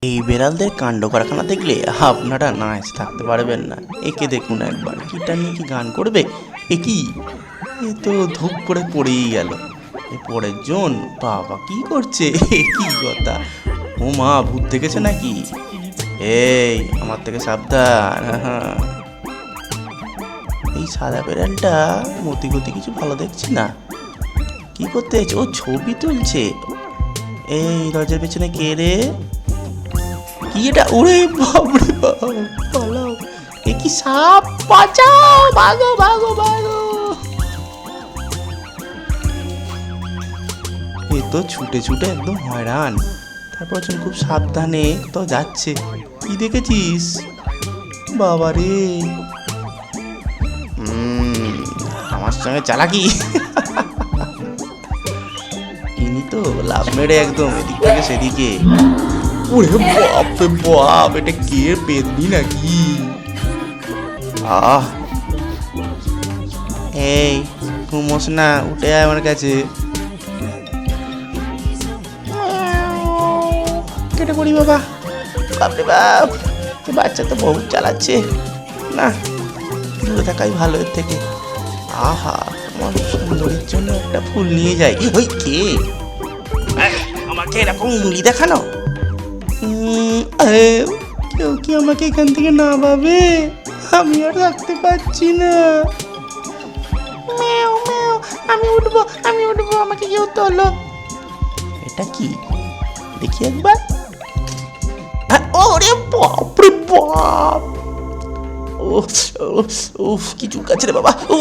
এই বেড়ালদের কাণ্ড কারখানা দেখলে আপনারা না এসে থাকতে পারবেন না। একে দেখুন একবার, কিটা নিয়ে কি গান করবে? এ কি, এ তো ধূপ করে পড়েই গেল। এ পরের জন বাবা কি করছে? এ কি কথা! ও মা, ভূত দেখেছে নাকি? এই আমার থেকে সাবধান। হ্যাঁ, এই সাদা বেড়ালটা মতি গতি কিছু ভালো দেখছি না। কি করতে এসেছে? ও ছবি তুলছে। এই দরজার পেছনে কে রে? কি এটা? ওরে বাপরে বাপ, পালাও! এ কি সাপ! বাঁচাও, ভাগো ভাগো ভাগো! এ তো ছুটে ছুটে একদম হয়রান। তারপর খুব সাবধানে তো যাচ্ছে। কি দেখেছিস বাবা রে? আমার সঙ্গে চালাকি! ইনি তো লাভ মেরে একদম এদিক থেকে সেদিকে। ওরে বাপরে বাপ, এটা কে, পেতনি নাকি? এই ঘুমোস না, উঠে আয় আমার কাছে। কেটে পড়ি বাবা। বাপরে বাপ, বাচ্চা তো বহুত চালাচ্ছে না, দূরে থাকাই ভালো এর থেকে। আহা, আমার সুন্দরীর জন্য একটা ফুল নিয়ে যাই। ওই কে আমাকে এরকম উঙ্গলি দেখানো? কেউ কি আমাকে এখান থেকে না পাবে? আমি আর রাখতে পারছি না। আমি উঠবো, আমি উঠবো, আমাকে কেউ তোলো। এটা কি দেখি একবার। ওরে বাপরে বাপ! উফ, কি চুলকাচ্ছে রে বাবা! ও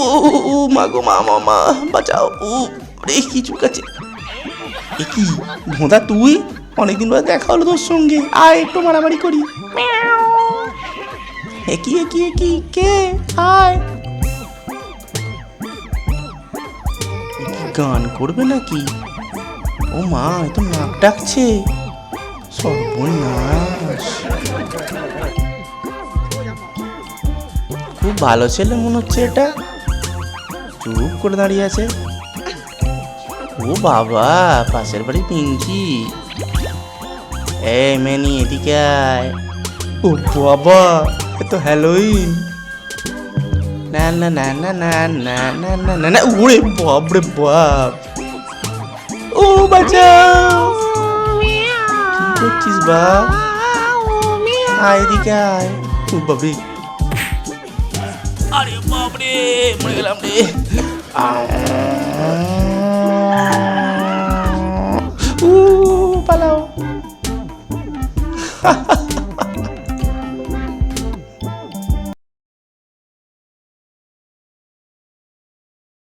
মা গো, মা মামা বাঁচাও! ও রে, কি চুলকাচ্ছে! এ কি ভোঁদা তুই? অনেকদিন পর দেখা হলো তোর সঙ্গে, আয় একটু মারামারি করি। একই কে? আয়! গান করবে নাকি? ও মা, এ তো নাক ডাকছে। সর্বনাশ! খুব ভালো ছেলে মনে হচ্ছে এটা, চুপ করে দাঁড়িয়ে আছে। ও বাবা, পাশের বাড়ি পিঙ্কি। এই মেনি, এদিকে আয়। ও বাবা, এ তো হ্যালোইন। না না না না না না না না না না! ওরে বাপ রে বাপ! ও বাঁচাও! কি করছিস বাপ? আয় এদিকে আয়। ও বাবরে! আরে বাপ রে, মরে গেলাম রে! পালাও!